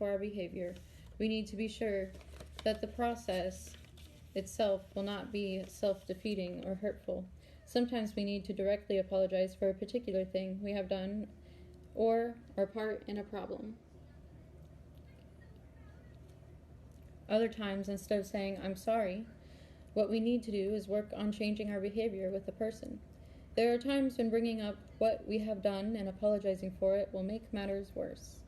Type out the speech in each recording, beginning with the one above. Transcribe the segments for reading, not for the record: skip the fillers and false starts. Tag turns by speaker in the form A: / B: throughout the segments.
A: for our behavior, we need to be sure that the process itself will not be self-defeating or hurtful. Sometimes we need to directly apologize for a particular thing we have done or our part in a problem. Other times, instead of saying, "I'm sorry," what we need to do is work on changing our behavior with the person. There are times when bringing up what we have done and apologizing for it will make matters worse.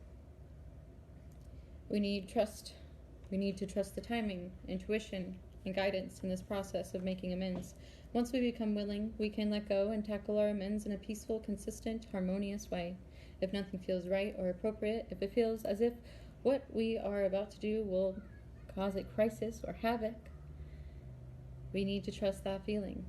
A: We need to trust the timing, intuition, and guidance in this process of making amends. Once we become willing, we can let go and tackle our amends in a peaceful, consistent, harmonious way. If nothing feels right or appropriate, if it feels as if what we are about to do will cause a crisis or havoc, we need to trust that feeling.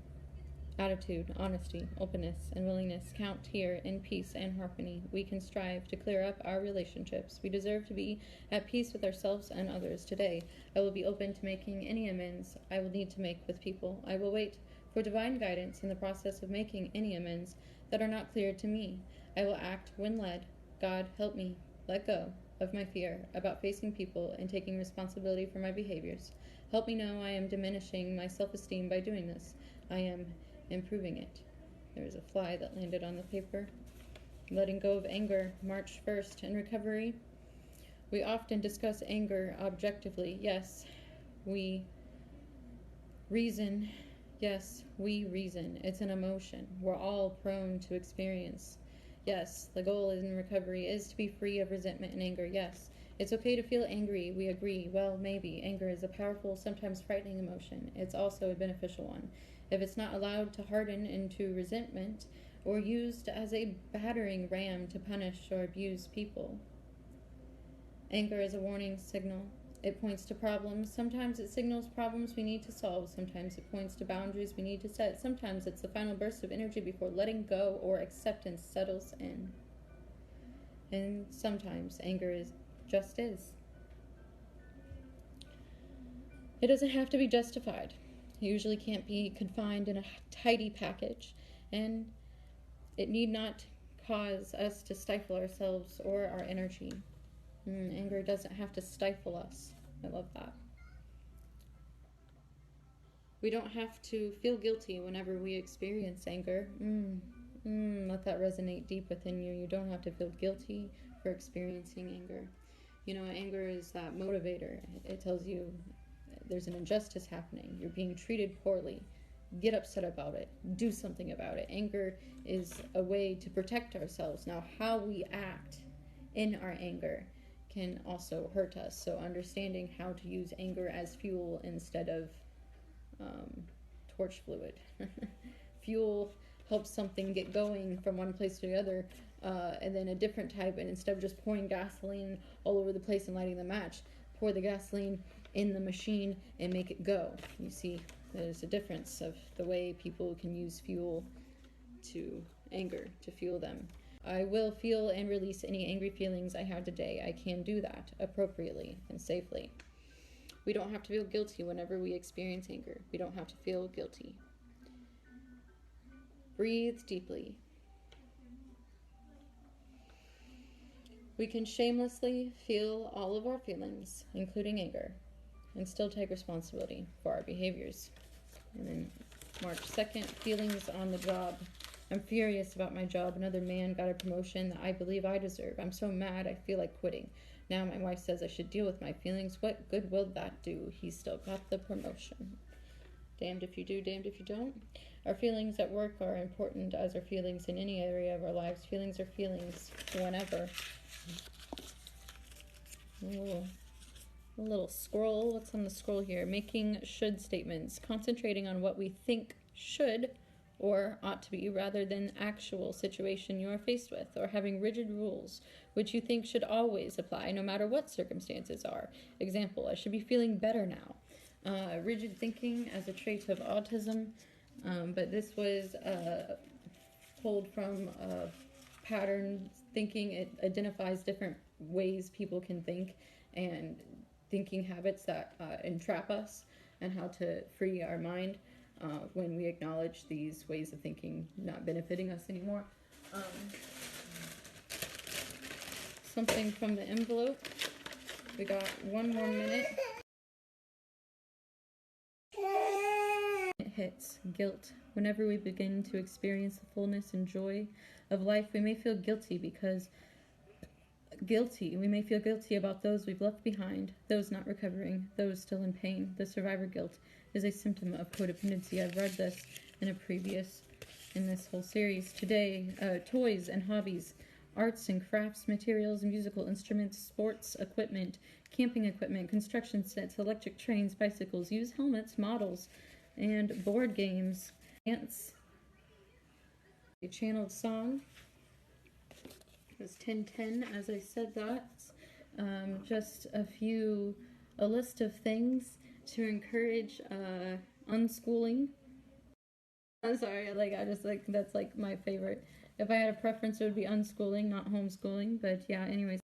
A: Attitude, honesty, openness, and willingness count here in peace and harmony. We can strive to clear up our relationships. We deserve to be at peace with ourselves and others. Today, I will be open to making any amends I will need to make with people. I will wait for divine guidance in the process of making any amends that are not clear to me. I will act when led. God, help me let go of my fear about facing people and taking responsibility for my behaviors. Help me know I am diminishing my self-esteem by doing this. I am improving it. There was a fly that landed on the paper. Letting go of anger, March 1st. In recovery, we often discuss anger objectively. Yes, we reason. Yes, we reason. It's an emotion we're all prone to experience. Yes, the goal in recovery is to be free of resentment and anger. Yes, it's okay to feel angry. We agree. Well, maybe. Anger is a powerful, sometimes frightening emotion. It's also a beneficial one. If it's not allowed to harden into resentment or used as a battering ram to punish or abuse people. Anger is a warning signal. It points to problems. Sometimes it signals problems we need to solve. Sometimes it points to boundaries we need to set. Sometimes it's the final burst of energy before letting go or acceptance settles in. And sometimes anger just is. It doesn't have to be justified. It usually can't be confined in a tidy package, and it need not cause us to stifle ourselves or our energy. Anger doesn't have to stifle us. I love that. We don't have to feel guilty whenever we experience anger. Let that resonate deep within you. You don't have to feel guilty for experiencing anger. You know, anger is that motivator. It tells you there's an injustice happening. You're being treated poorly. Get upset about it. Do something about it. Anger is a way to protect ourselves. Now, how we act in our anger can also hurt us. So understanding how to use anger as fuel instead of torch fluid. Fuel helps something get going from one place to the other, and then a different type, and instead of just pouring gasoline all over the place and lighting the match, pour the gasoline in the machine and make it go. You see, there's a difference of the way people can use fuel to anger, to fuel them. I will feel and release any angry feelings I have today. I can do that appropriately and safely. We don't have to feel guilty whenever we experience anger. We don't have to feel guilty. Breathe deeply. We can shamelessly feel all of our feelings, including anger, and still take responsibility for our behaviors. And then March 2nd, feelings on the job. I'm furious about my job. Another man got a promotion that I believe I deserve. I'm so mad I feel like quitting. Now my wife says I should deal with my feelings. What good will that do? He still got the promotion. Damned if you do, damned if you don't. Our feelings at work are important as our feelings in any area of our lives. Feelings are feelings whenever. Ooh. A little scroll. What's on the scroll here? Making should statements. Concentrating on what we think should or ought to be rather than actual situation you are faced with, or having rigid rules which you think should always apply no matter what circumstances are. Example, I should be feeling better now. Rigid thinking as a trait of autism, but this was pulled from pattern thinking. It identifies different ways people can think and thinking habits that entrap us, and how to free our mind when we acknowledge these ways of thinking not benefiting us anymore. Something from the envelope. We got one more minute. It hits guilt. Whenever we begin to experience the fullness and joy of life, we may feel guilty we may feel guilty about those we've left behind, those not recovering, those still in pain. The survivor guilt is a symptom of codependency. I've read this in this whole series. Today, toys and hobbies, arts and crafts, materials, musical instruments, sports equipment, camping equipment, construction sets, electric trains, bicycles, used helmets, models, and board games. Dance. A channeled song. It was 10:10 as I said that. Just a list of things to encourage unschooling. I'm sorry, that's my favorite. If I had a preference, it would be unschooling, not homeschooling, but yeah, anyways.